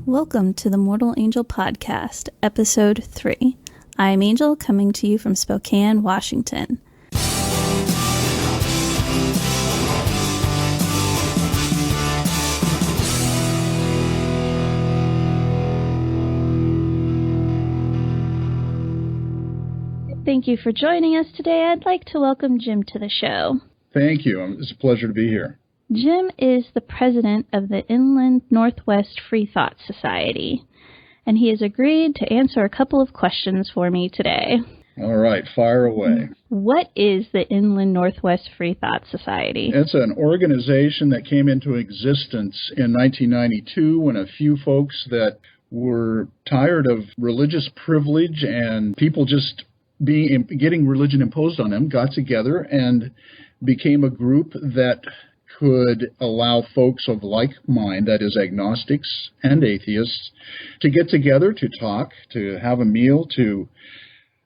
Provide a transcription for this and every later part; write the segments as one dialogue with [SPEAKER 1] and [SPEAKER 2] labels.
[SPEAKER 1] Welcome to the Mortal Angel Podcast, Episode 3. I am Angel, coming to you from Spokane, Washington. Thank you for joining us today. I'd like to welcome Jim to the show.
[SPEAKER 2] Thank you. It's a pleasure to be here.
[SPEAKER 1] Jim is the president of the Inland Northwest Freethought Society, and he has agreed to answer a couple of questions for me today.
[SPEAKER 2] All right, fire away.
[SPEAKER 1] What is the Inland Northwest Freethought Society?
[SPEAKER 2] It's an organization that came into existence in 1992 when a few folks that were tired of religious privilege and people just getting religion imposed on them got together and became a group that could allow folks of like mind, that is agnostics and atheists, to get together, to talk, to have a meal, to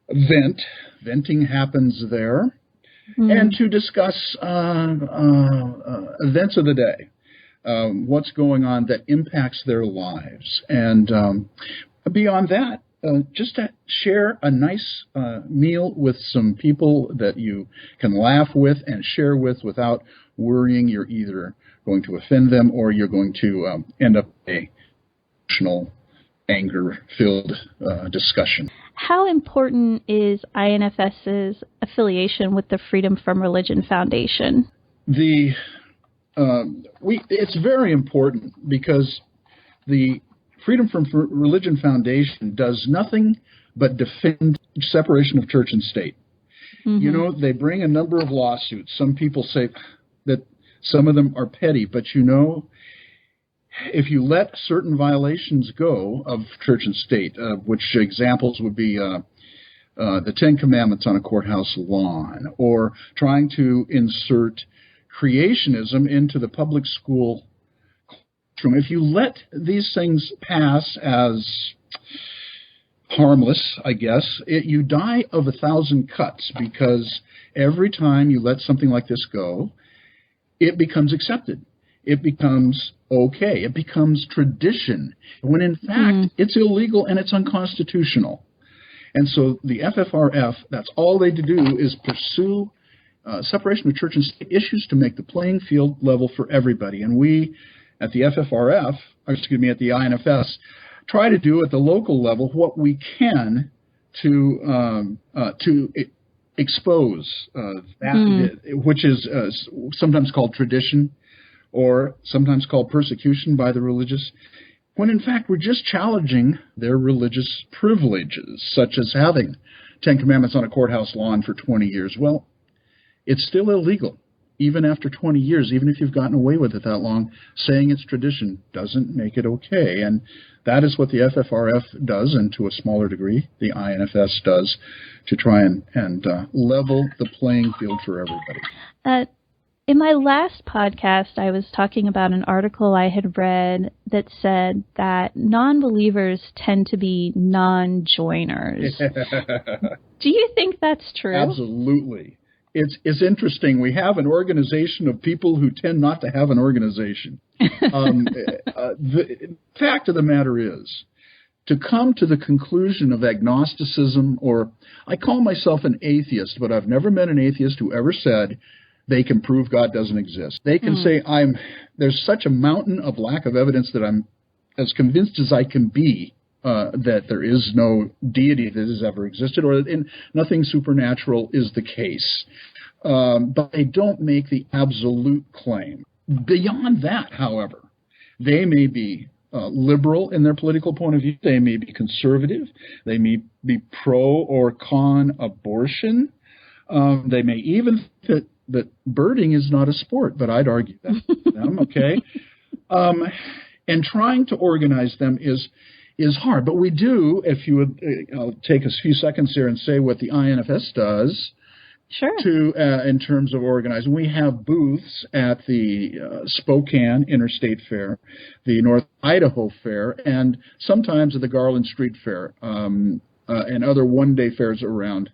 [SPEAKER 2] vent. Venting happens there. And to discuss events of the day, what's going on that impacts their lives. And beyond that, just to share a nice meal with some people that you can laugh with and share with without worrying you're either going to offend them or you're going to end up a emotional, anger-filled discussion.
[SPEAKER 1] How important is INFS's affiliation with the Freedom from Religion Foundation?
[SPEAKER 2] It's very important because the Freedom from Religion Foundation does nothing but defend separation of church and state. Mm-hmm. You know, they bring a number of lawsuits. Some people say that some of them are petty, but you know, if you let certain violations go of church and state, which examples would be the Ten Commandments on a courthouse lawn, or trying to insert creationism into the public school classroom, if you let these things pass as harmless, I guess, you die of 1,000 cuts, because every time you let something like this go, it becomes accepted. It becomes okay. It becomes tradition, when in fact it's illegal and it's unconstitutional. And so the FFRF, that's all they do is pursue separation of church and state issues to make the playing field level for everybody. And we at the FFRF, at the INFS, try to do at the local level what we can to expose that, which is sometimes called tradition or sometimes called persecution by the religious, when in fact we're just challenging their religious privileges, such as having 10 Commandments on a courthouse lawn for 20 years. Well, it's still illegal. Even after 20 years, even if you've gotten away with it that long, saying it's tradition doesn't make it okay. And that is what the FFRF does, and to a smaller degree, the INFS does, to try and level the playing field for everybody.
[SPEAKER 1] In my last podcast, I was talking about an article I had read that said that non-believers tend to be non-joiners. Do you think that's true?
[SPEAKER 2] Absolutely. It's interesting. We have an organization of people who tend not to have an organization. The fact of the matter is, to come to the conclusion of agnosticism, or I call myself an atheist, but I've never met an atheist who ever said they can prove God doesn't exist. They can say there's such a mountain of lack of evidence that I'm as convinced as I can be that there is no deity that has ever existed, or that nothing supernatural is the case. But they don't make the absolute claim. Beyond that, however, they may be liberal in their political point of view. They may be conservative. They may be pro or con abortion. They may even think that birding is not a sport, but I'd argue that. Okay. And trying to organize them is hard. But we do, if you would, I'll take a few seconds here and say what the INFS does.
[SPEAKER 1] Sure.
[SPEAKER 2] In terms of organizing. We have booths at the Spokane Interstate Fair, the North Idaho Fair, and sometimes at the Garland Street Fair, and other one-day fairs around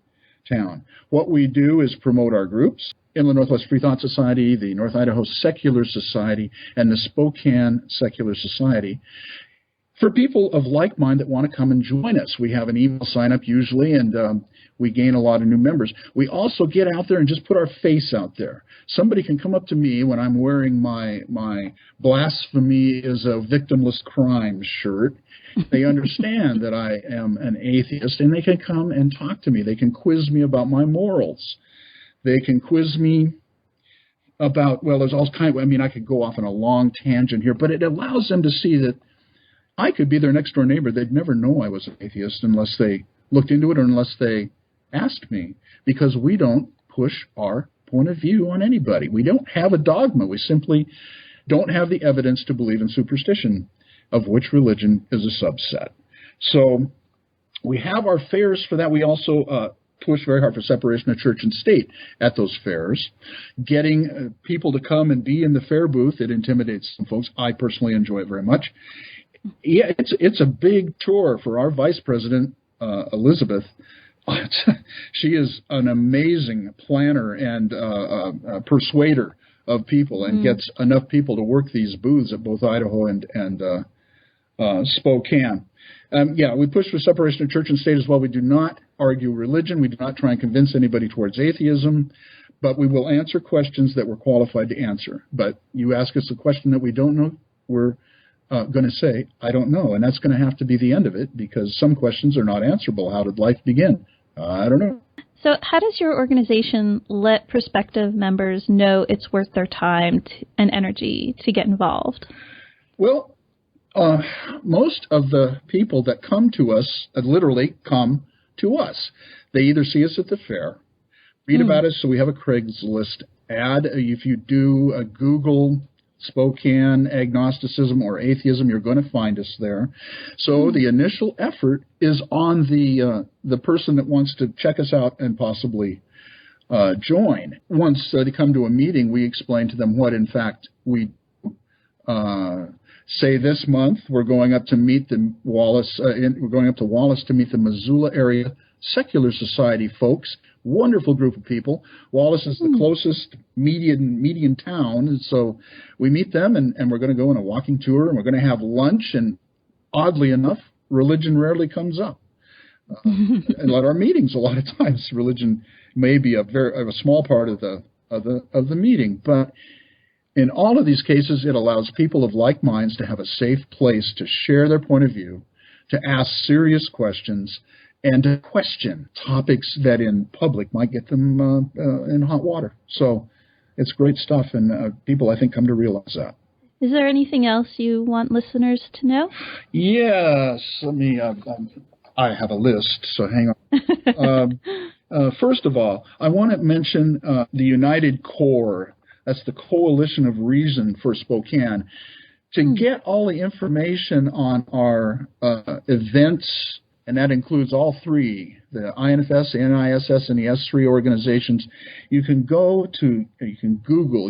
[SPEAKER 2] town. What we do is promote our groups, Inland Northwest Freethought Society, the North Idaho Secular Society, and the Spokane Secular Society. for people of like mind that want to come and join us. We have an email sign up usually, and we gain a lot of new members. We also get out there and just put our face out there. Somebody can come up to me when I'm wearing my blasphemy is a victimless crime shirt. They understand that I am an atheist, and they can come and talk to me. They can quiz me about my morals. They can quiz me about, well, there's all kinds of, I could go off on a long tangent here, but it allows them to see that I could be their next-door neighbor. They'd never know I was an atheist unless they looked into it or unless they asked me, because we don't push our point of view on anybody. We don't have a dogma. We simply don't have the evidence to believe in superstition, of which religion is a subset. So we have our fairs for that. We also push very hard for separation of church and state at those fairs. Getting people to come and be in the fair booth, it intimidates some folks. I personally enjoy it very much. Yeah, it's a big tour for our vice president, Elizabeth. She is an amazing planner and persuader of people, and gets enough people to work these booths at both Idaho and Spokane. We push for separation of church and state as well. We do not argue religion. We do not try and convince anybody towards atheism, but we will answer questions that we're qualified to answer. But you ask us a question that we don't know, we're going to say, I don't know. And that's going to have to be the end of it, because some questions are not answerable. How did life begin? I don't know.
[SPEAKER 1] So how does your organization let prospective members know it's worth their time and energy to get involved?
[SPEAKER 2] Well, most of the people that come to us literally come to us. They either see us at the fair, read about us, so we have a Craigslist ad. If you do a Google Spokane agnosticism or atheism, you're going to find us there. So the initial effort is on the person that wants to check us out and possibly join. Once they come to a meeting, we explain to them what, in fact, we say this month we're going up to meet the Wallace. We're going up to Wallace to meet the Missoula area Secular Society folks. Wonderful group of people. Wallace is the closest median town, and so we meet them, and we're going to go on a walking tour, and we're going to have lunch. And oddly enough, religion rarely comes up. And at our meetings, a lot of times, religion may be a small part of the meeting, but in all of these cases, it allows people of like minds to have a safe place to share their point of view, to ask serious questions, and to question topics that in public might get them in hot water. So it's great stuff, and people, I think, come to realize that.
[SPEAKER 1] Is there anything else you want listeners to know?
[SPEAKER 2] Yes. Let me, I have a list, so hang on. First of all, I want to mention the United Core. That's the Coalition of Reason for Spokane. To get all the information on our events, and that includes all three, the INFS, the NISS, and the S3 organizations, you can Google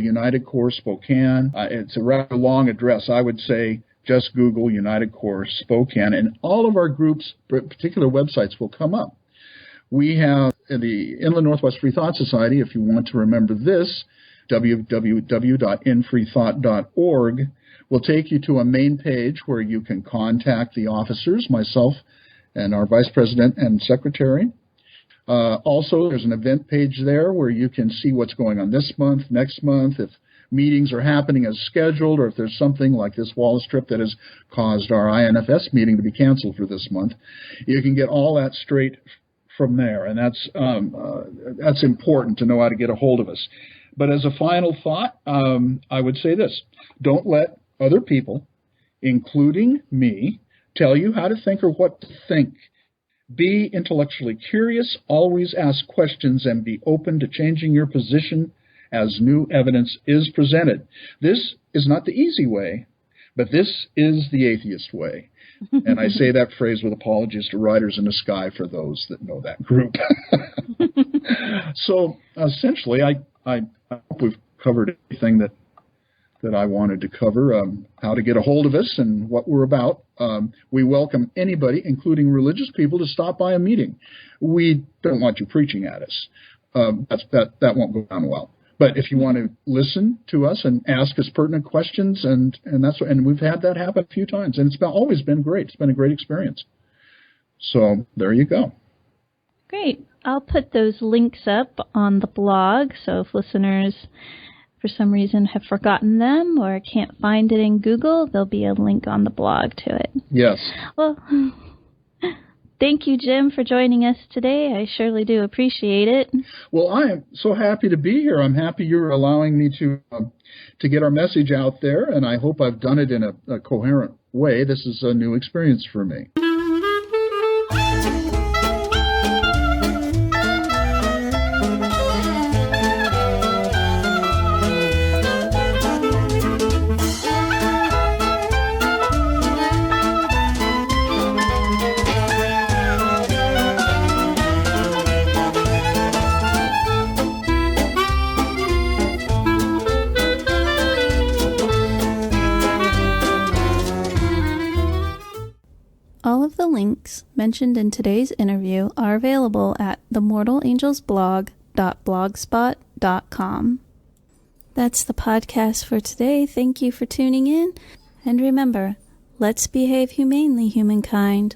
[SPEAKER 2] United Core Spokane. It's a rather long address. I would say just Google United Core Spokane, and all of our groups, particular websites, will come up. We have the Inland Northwest Freethought Society, if you want to remember this, www.infreethought.org will take you to a main page where you can contact the officers, myself, and our vice president and secretary. Also, there's an event page there where you can see what's going on this month, next month, if meetings are happening as scheduled, or if there's something like this Wallace trip that has caused our INFS meeting to be canceled for this month. You can get all that straight from there, and that's important to know how to get a hold of us. But as a final thought, I would say this. Don't let other people, including me, tell you how to think or what to think. Be intellectually curious, always ask questions, and be open to changing your position as new evidence is presented. This is not the easy way, but this is the atheist way. And I say that phrase with apologies to Riders in the Sky for those that know that group. So essentially, I hope we've covered everything that I wanted to cover, how to get a hold of us and what we're about. We welcome anybody, including religious people, to stop by a meeting. We don't want you preaching at us. That won't go down well. But if you want to listen to us and ask us pertinent questions, and we've had that happen a few times, and always been great. It's been a great experience. So there you go.
[SPEAKER 1] Great. I'll put those links up on the blog, so if listeners for some reason have forgotten them or can't find it in Google, there'll be a link on the blog to it.
[SPEAKER 2] Yes.
[SPEAKER 1] Well, thank you, Jim, for joining us today. I surely do appreciate it.
[SPEAKER 2] Well, I am so happy to be here. I'm happy you're allowing me to get our message out there, and I hope I've done it in a coherent way. This is a new experience for me.
[SPEAKER 1] All of the links mentioned in today's interview are available at themortalangelsblog.blogspot.com. That's the podcast for today. Thank you for tuning in. And remember, let's behave humanely, humankind.